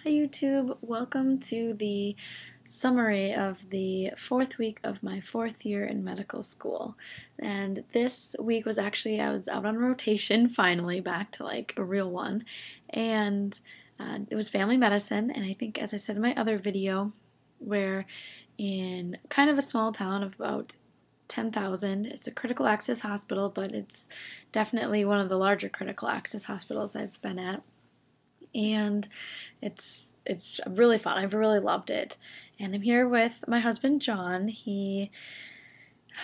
Hi YouTube, welcome to the summary of the fourth week of my fourth year in medical school. And this week was actually, I was out on rotation finally, back to like a real one. And it was family medicine, and I think as I said in my other video, we're in kind of a small town of about 10,000. It's a critical access hospital, but it's definitely one of the larger critical access hospitals I've been at. And it's really fun. I've really loved it. And I'm here with my husband John. This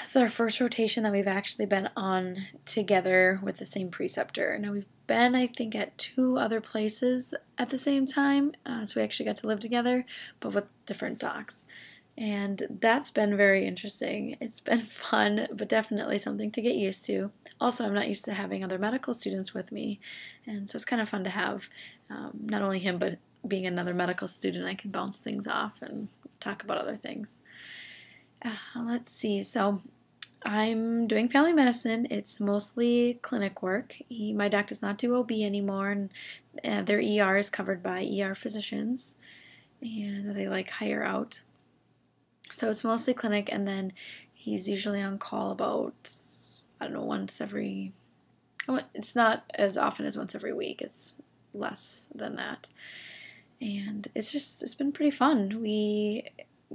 is our first rotation that we've actually been on together with the same preceptor. Now we've been, I think, at two other places at the same time, so we actually got to live together, but with different docs. And that's been very interesting. It's been fun, but definitely something to get used to. Also, I'm not used to having other medical students with me, and so it's kind of fun to have not only him, but being another medical student, I can bounce things off and talk about other things. Let's see. So I'm doing family medicine. It's mostly clinic work. My doc does not do OB anymore, and their ER is covered by ER physicians, and they like hire out. So it's mostly clinic, and then he's usually on call about, I don't know, once every, it's not as often as once every week. It's less than that. And it's been pretty fun. We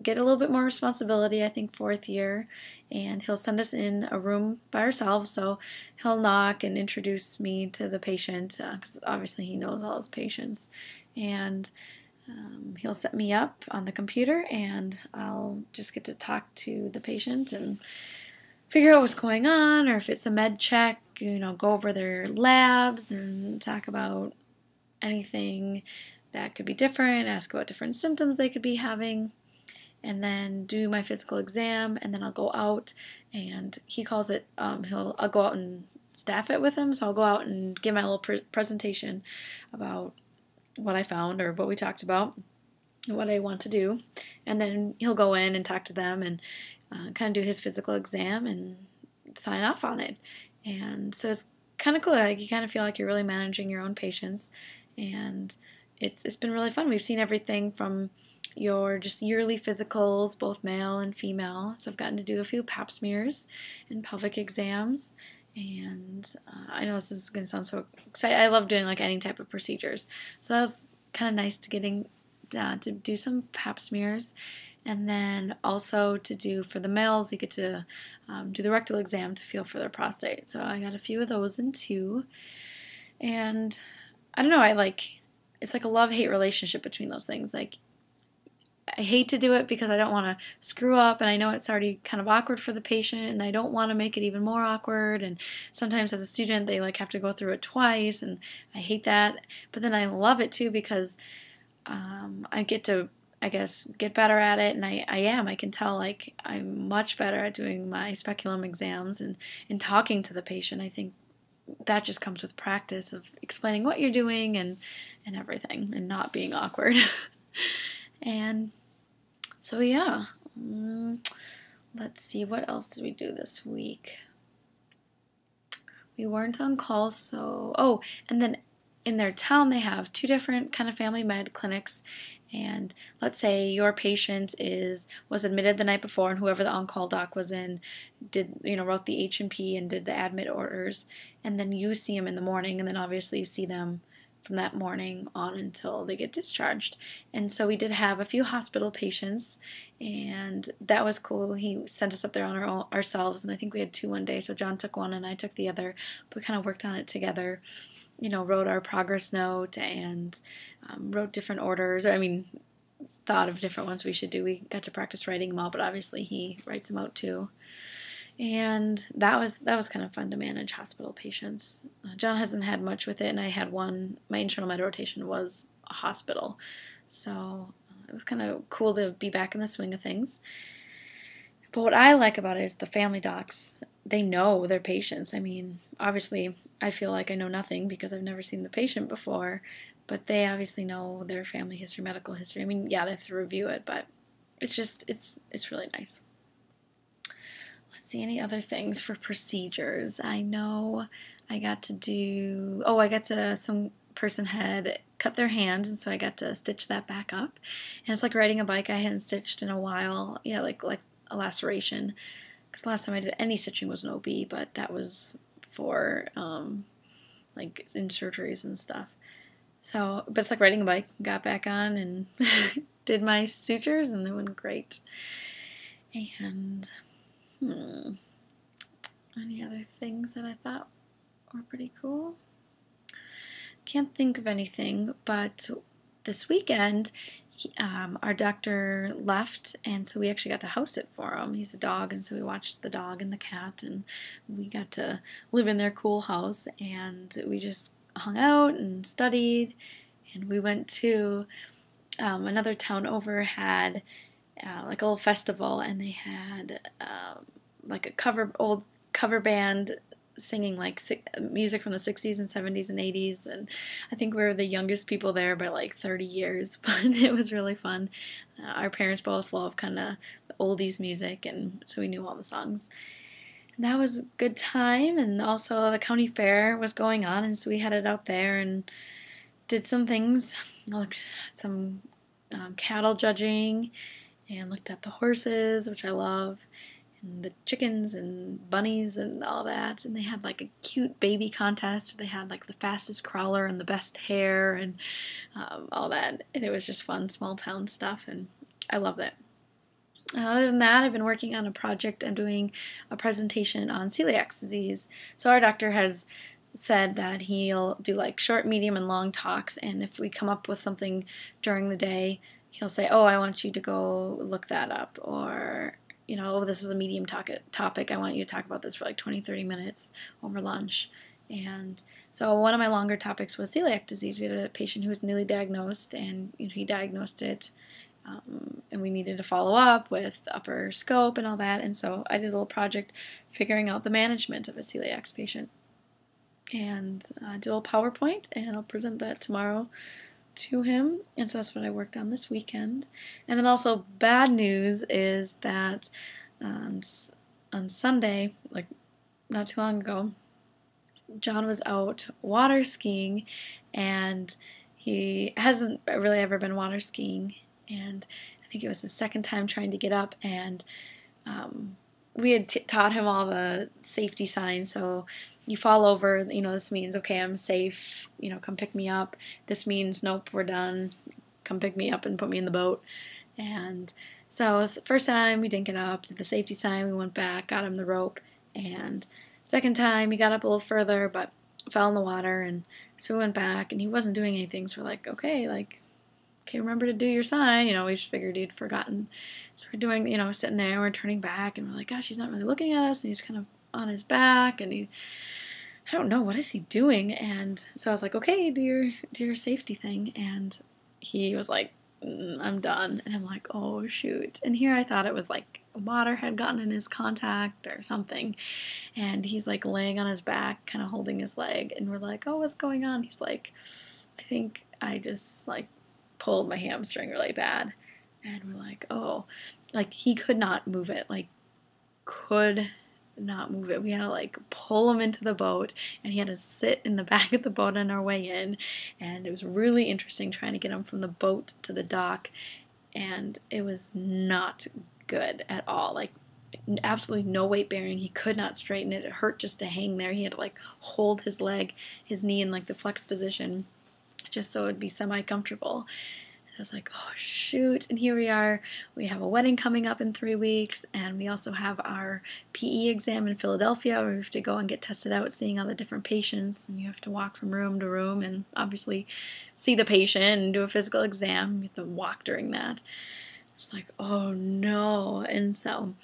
get a little bit more responsibility, I think, fourth year, and he'll send us in a room by ourselves. So he'll knock and introduce me to the patient, because obviously he knows all his patients. And he'll set me up on the computer, and I'll just get to talk to the patient and figure out what's going on, or if it's a med check, go over their labs and talk about anything that could be different, ask about different symptoms they could be having, and then do my physical exam, and then I'll go out, and he calls it, I'll go out and staff it with him, so I'll go out and give my little presentation about what I found or what we talked about, what I want to do, and then he'll go in and talk to them and kind of do his physical exam and sign off on it. And so it's kind of cool. Like, you kind of feel like you're really managing your own patients, and it's been really fun. We've seen everything from your just yearly physicals, both male and female. So I've gotten to do a few pap smears and pelvic exams. And I know this is going to sound so exciting. I love doing like any type of procedures. So that was kind of nice to do some pap smears. And then also to do for the males, you get to do the rectal exam to feel for their prostate. So I got a few of those in too. And I don't know, it's like a love-hate relationship between those things. Like, I hate to do it because I don't want to screw up, and I know it's already kind of awkward for the patient, and I don't want to make it even more awkward. And sometimes as a student, they like have to go through it twice, and I hate that. But then I love it too because I get to, I guess, get better at it, and I can tell like I'm much better at doing my speculum exams and talking to the patient. I think that just comes with practice of explaining what you're doing and everything, and not being awkward. And so yeah, let's see, what else did we do this week? We weren't on call, so, and then in their town they have two different kind of family med clinics. And let's say your patient was admitted the night before, and whoever the on-call doc was in wrote the H&P and did the admit orders, and then you see them in the morning, and then obviously you see them from that morning on until they get discharged. And so we did have a few hospital patients, and that was cool. He sent us up there on ourselves, and I think we had two one day, so John took one and I took the other, but we kind of worked on it together. Wrote our progress note and wrote different orders. Thought of different ones we should do. We got to practice writing them out, but obviously he writes them out too. And that was kind of fun to manage hospital patients. John hasn't had much with it, and I had one. My internal med rotation was a hospital, so it was kind of cool to be back in the swing of things. But what I like about it is the family docs, they know their patients. Obviously, I feel like I know nothing because I've never seen the patient before, but they obviously know their family history, medical history. Yeah, they have to review it, but it's really nice. Let's see, any other things for procedures. I know I got to do, I got to person had cut their hand, and so I got to stitch that back up. And it's like riding a bike. I hadn't stitched in a while. Yeah, like a laceration, because last time I did any stitching was an OB, but that was for like in surgeries and stuff. So, but it's like riding a bike. Got back on and did my sutures, and they went great. And any other things that I thought were pretty cool? Can't think of anything, but this weekend our doctor left, and so we actually got to house sit for him. He's a dog, and so we watched the dog and the cat, and we got to live in their cool house, and we just hung out and studied. And we went to another town over, had like a little festival, and they had like a old cover band singing like music from the 60s and 70s and 80s, and I think we were the youngest people there by like 30 years, but it was really fun. Our parents both love kind of oldies music, and so we knew all the songs. And that was a good time, and also the county fair was going on, and so we headed out there and did some things. I looked at some cattle judging and looked at the horses, which I love, and the chickens and bunnies and all that. And they had like a cute baby contest. They had like the fastest crawler and the best hair and all that. And it was just fun, small town stuff, and I loved it. Other than that, I've been working on a project. I'm doing a presentation on celiac disease. So our doctor has said that he'll do like short, medium, and long talks, and if we come up with something during the day, he'll say, oh, I want you to go look that up, or you know, oh, this is a medium topic, I want you to talk about this for like 20-30 minutes over lunch. And so one of my longer topics was celiac disease. We had a patient who was newly diagnosed, and you know, he diagnosed it, and we needed to follow up with upper scope and all that, and so I did a little project figuring out the management of a celiac patient. And I did a little PowerPoint, and I'll present that tomorrow to him. And so that's what I worked on this weekend. And then also bad news is that on Sunday, like not too long ago, John was out water skiing, and he hasn't really ever been water skiing, and I think it was his second time trying to get up, and we had taught him all the safety signs. So you fall over, you know, this means, okay, I'm safe, you know, come pick me up. This means, nope, we're done, come pick me up and put me in the boat. And so first time we didn't get up, did the safety sign, we went back, got him the rope, and second time he got up a little further but fell in the water, and so we went back, and he wasn't doing anything, so we're like, okay, remember to do your sign, you know, we just figured he'd forgotten. So we're doing, you know, sitting there, and we're turning back, and we're like, gosh, he's not really looking at us, and he's kind of on his back, and I don't know, what is he doing? And so I was like, okay, do your safety thing, and he was like, I'm done. And I'm like, oh shoot. And here I thought it was like water had gotten in his contact or something, and he's like laying on his back, kind of holding his leg, and we're like, oh, what's going on? He's like, I think I just like pulled my hamstring really bad. And we're like, oh, like he could not move it, like could not move it. We had to like pull him into the boat, and he had to sit in the back of the boat on our way in, and it was really interesting trying to get him from the boat to the dock, and it was not good at all. Like absolutely no weight bearing. He could not straighten it. It hurt just to hang there. He had to like hold his leg, his knee in like the flex position just so it would be semi-comfortable. I was like, oh shoot, and here we are. We have a wedding coming up in 3 weeks, and we also have our PE exam in Philadelphia where we have to go and get tested out, seeing all the different patients, and you have to walk from room to room and obviously see the patient and do a physical exam. You have to walk during that. It's like, oh no. And so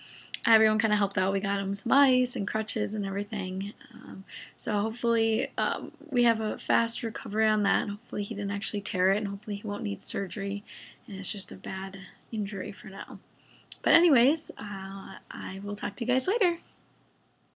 everyone kind of helped out. We got him some ice and crutches and everything. So hopefully we have a fast recovery on that. And hopefully he didn't actually tear it, and hopefully he won't need surgery, and it's just a bad injury for now. But anyways, I will talk to you guys later.